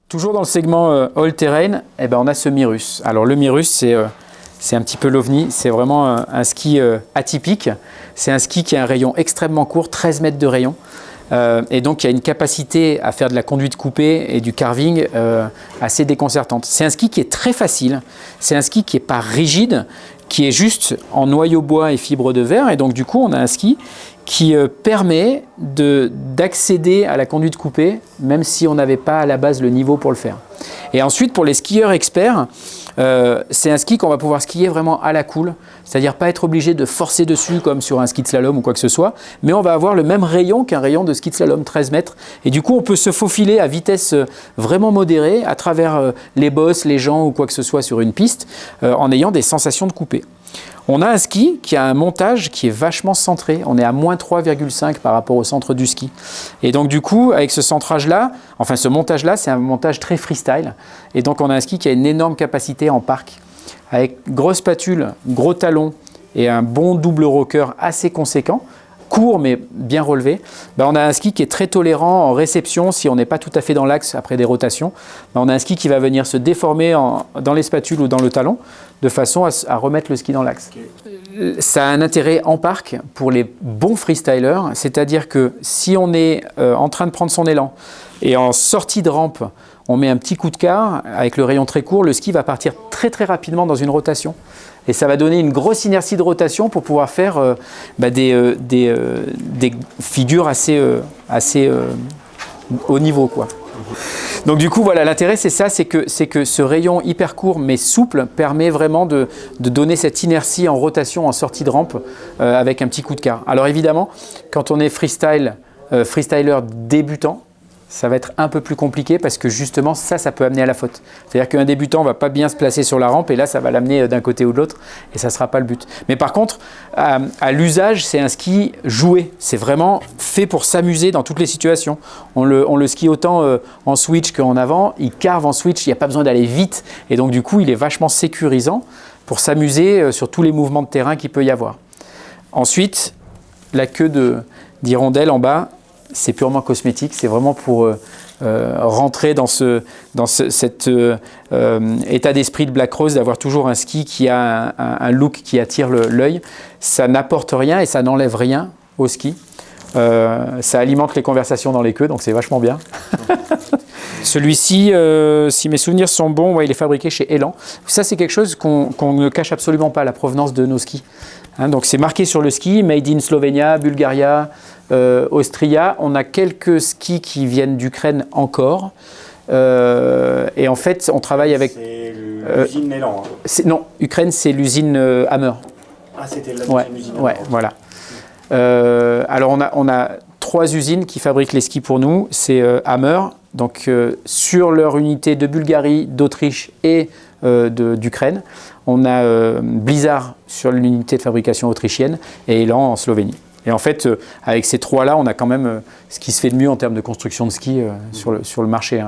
Toujours dans le segment all-terrain, eh ben, on a ce Mirus. Alors le Mirus, c'est un petit peu l'ovni, c'est vraiment un ski atypique. C'est un ski qui a un rayon extrêmement court, 13 mètres de rayon. Et donc il y a une capacité à faire de la conduite coupée et du carving assez déconcertante. C'est un ski qui est très facile, c'est un ski qui n'est pas rigide, qui est juste en noyau bois et fibre de verre. Et donc du coup on a un ski qui permet d'accéder à la conduite coupée, même si on n'avait pas à la base le niveau pour le faire. Et ensuite, pour les skieurs experts, c'est un ski qu'on va pouvoir skier vraiment à la cool, c'est-à-dire pas être obligé de forcer dessus comme sur un ski de slalom ou quoi que ce soit, mais on va avoir le même rayon qu'un rayon de ski de slalom, 13 mètres. Et du coup, on peut se faufiler à vitesse vraiment modérée à travers les bosses, les gens ou quoi que ce soit sur une piste, en ayant des sensations de coupé. On a un ski qui a un montage qui est vachement centré. On est à moins 3,5 par rapport au centre du ski. Et donc du coup, avec ce centrage-là, enfin ce montage-là, c'est un montage très freestyle. Et donc on a un ski qui a une énorme capacité en parc, avec grosse patule, gros talon et un bon double rocker assez conséquent, court mais bien relevé. On a un ski qui est très tolérant en réception si on n'est pas tout à fait dans l'axe après des rotations. On a un ski qui va venir se déformer dans les spatules ou dans le talon de façon à remettre le ski dans l'axe. Ça a un intérêt en parc pour les bons freestylers, c'est-à-dire que si on est en train de prendre son élan et en sortie de rampe, on met un petit coup de quart, avec le rayon très court, le ski va partir très très rapidement dans une rotation. Et ça va donner une grosse inertie de rotation pour pouvoir faire des figures assez haut niveau, quoi. Donc du coup, voilà, l'intérêt c'est ça, c'est que ce rayon hyper court mais souple permet vraiment de donner cette inertie en rotation, en sortie de rampe avec un petit coup de quart. Alors évidemment, quand on est freestyler débutant, ça va être un peu plus compliqué parce que justement ça peut amener à la faute. C'est-à-dire qu'un débutant ne va pas bien se placer sur la rampe et là ça va l'amener d'un côté ou de l'autre et ça ne sera pas le but. Mais par contre, à l'usage, c'est un ski joué. C'est vraiment fait pour s'amuser dans toutes les situations. On le skie autant en switch qu'en avant. Il carve en switch, il n'y a pas besoin d'aller vite et donc du coup il est vachement sécurisant pour s'amuser sur tous les mouvements de terrain qu'il peut y avoir. Ensuite, la queue d'hirondelle en bas, c'est purement cosmétique, c'est vraiment pour rentrer dans cet état d'esprit de Black Rose, d'avoir toujours un ski qui a un look qui attire l'œil. Ça n'apporte rien et ça n'enlève rien au ski. Ça alimente les conversations dans les queues, donc c'est vachement bien. Celui-ci, si mes souvenirs sont bons, ouais, il est fabriqué chez Elan. Ça, c'est quelque chose qu'on ne cache absolument pas, la provenance de nos skis. Donc c'est marqué sur le ski, Made in Slovenia, Bulgaria, Austria. On a quelques skis qui viennent d'Ukraine encore. Et en fait, on travaille avec... C'est l'usine Elan. Non, Ukraine, c'est l'usine Hammer. Ah, c'était la ouais, usine ouais, Hammer. voilà. Alors, on a 3 usines qui fabriquent les skis pour nous. C'est Hammer, donc sur leur unité de Bulgarie, d'Autriche et d'Ukraine. On a Blizzard sur l'unité de fabrication autrichienne et Elan en Slovénie. Et en fait, avec ces 3-là, on a quand même ce qui se fait de mieux en termes de construction de ski sur le marché.